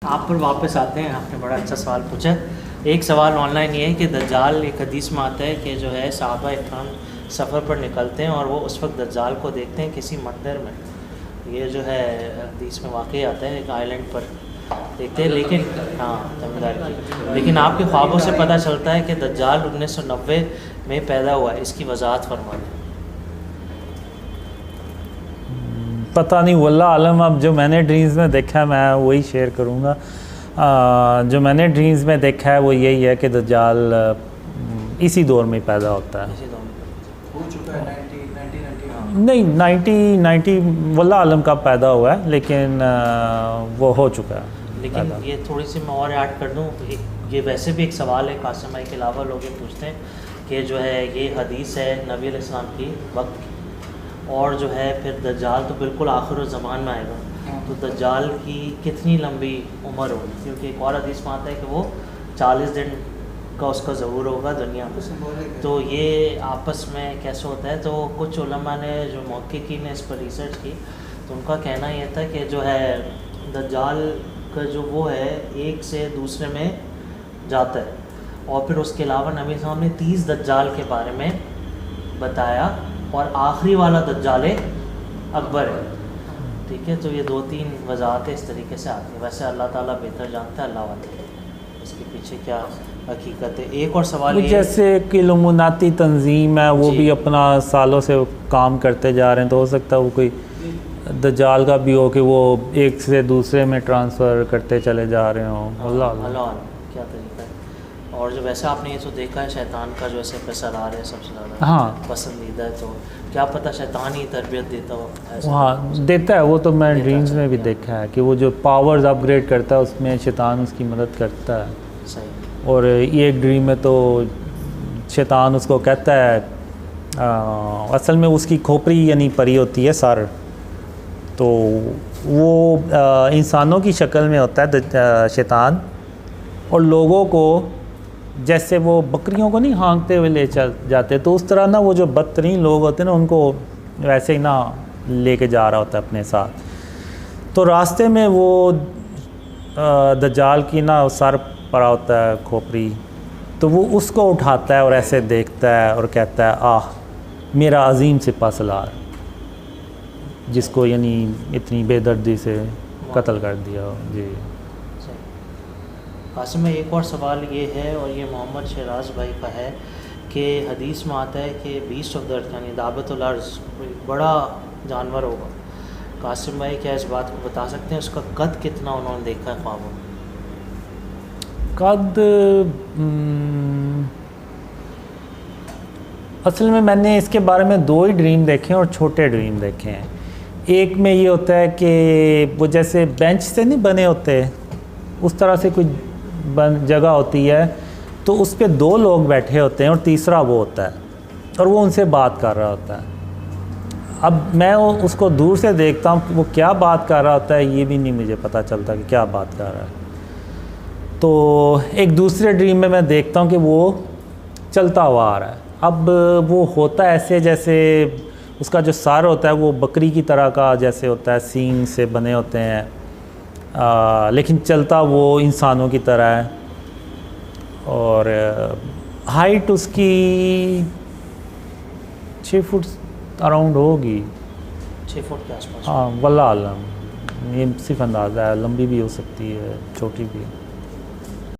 आप पर वापस आते हैं। आपने बड़ा अच्छा सवाल पूछा। एक सवाल ऑनलाइन ये है कि दज्जाल, एक हदीस में आता है कि जो है सहाबा इकराम सफ़र पर निकलते हैं और वो उस वक्त दज्जाल को देखते हैं किसी मंदिर में। ये जो है हदीस में वाकई आता है, एक आइलैंड पर देखते हैं। लेकिन हाँ, तमिलनाडु की, लेकिन आपके ख्वाबों से पता चलता है कि दज्जाल 1990 में पैदा हुआ है। इसकी वजाहत फरमा दें। पता नहीं, वल्लाह आलम। अब जो मैंने ड्रीम्स में देखा है मैं वही शेयर करूँगा। जो मैंने ड्रीम्स में देखा है वो यही है कि दज्जाल इसी दौर में पैदा होता है। इसी दौर में हो चुका है 1990। नहीं, 90 वल्लाह आलम का पैदा हुआ है, लेकिन वो हो चुका है। लेकिन ये थोड़ी सी मैं और ऐड कर दूँ, ये वैसे भी एक सवाल है कासिम भाई के अलावा लोग ये पूछते हैं कि जो है ये हदीस है नबी अलैहिस्सलाम की वक्त की, और जो है फिर दज्जाल तो बिल्कुल आखिर ज़मान में आएगा, तो दज्जाल की कितनी लंबी उम्र होगी? क्योंकि एक और हदीस में आता है कि वो 40 दिन का उसका ज़हूर होगा दुनिया में। तो ये आपस में कैसे होता है? तो कुछ उलमा ने, जो मुहक्किकीन ने इस पर रिसर्च की, तो उनका कहना ये था कि जो है दज्जाल का जो वो है एक से दूसरे में जाता है, और फिर उसके अलावा नबी साहब ने 30 दज्जाल के बारे में बताया, और आखिरी वाला दज्जाल अकबर है। ठीक है, तो ये 2-3 वजाहतें इस तरीके से आती हैं। वैसे अल्लाह ताला बेहतर जानता है, अल्लाह वाले इसके पीछे क्या हकीकत है। एक और सवाल ये, जैसे कि इल्लुमिनाती तंजीम है, वो भी अपना सालों से काम करते जा रहे हैं, तो हो सकता है वो कोई दज्जाल का भी हो कि वो एक से दूसरे में ट्रांसफ़र करते चले जा रहे हों। अल्लाह क्या तरीका है। और जो वैसे आपने ये तो देखा है शैतान का जो ऐसे पैसादार है सबसे ज़्यादा हाँ पसंदीदा है, तो क्या पता शैतान ही तरबियत देता हो? हाँ, देता है वो तो। मैं ड्रीम्स में भी देखा है कि वो जो पावर्स अपग्रेड करता है उसमें शैतान उसकी मदद करता है। सही। और ये एक ड्रीम में तो शैतान उसको कहता है, असल में उसकी खोपड़ी यानी परी होती है सर, तो वो इंसानों की शक्ल में होता है शैतान, और लोगों को जैसे वो बकरियों को नहीं हाँकते हुए ले चल जाते, तो उस तरह ना वो जो बदतरीन लोग होते हैं ना उनको वैसे ही ना लेके जा रहा होता है अपने साथ। तो रास्ते में वो दज्जाल की ना सर पड़ा होता है खोपड़ी, तो वो उसको उठाता है और ऐसे देखता है और कहता है, आह मेरा अजीम सिपा सलार, जिसको यानी इतनी बेदर्दी से कत्ल कर दिया। जी कासिम में एक और सवाल ये है, और ये मोहम्मद शहराज भाई का है, कि हदीस में आता है कि बीस्ट ऑफ द अर्थ यानी दाबतुल अर्ज़ बड़ा जानवर होगा। कासिम भाई क्या इस बात को बता सकते हैं उसका कद कितना उन्होंने देखा है ख्वाबों में? कद असल में मैंने इसके बारे में 2 ही ड्रीम देखे हैं, और छोटे ड्रीम देखे हैं। एक में ये होता है कि वो जैसे बेंच से नहीं बने होते, उस तरह से कोई जगह होती है, तो उस पे 2 लोग बैठे होते हैं और तीसरा वो होता है, और वो उनसे बात कर रहा होता है। अब मैं उसको दूर से देखता हूँ, वो क्या बात कर रहा होता है ये भी नहीं मुझे पता चलता कि क्या बात कर रहा है। तो एक दूसरे ड्रीम में मैं देखता हूँ कि वो चलता हुआ आ रहा है। अब वो होता ऐसे जैसे उसका जो सर होता है वो बकरी की तरह का जैसे होता है, सींग से बने होते हैं, लेकिन चलता वो इंसानों की तरह है, और हाइट उसकी 6 फुट अराउंड होगी। 6 फुट के आसपास? हाँ, वल्लाह आलम, ये सिर्फ अंदाज़ा है, लंबी भी हो सकती है, छोटी भी।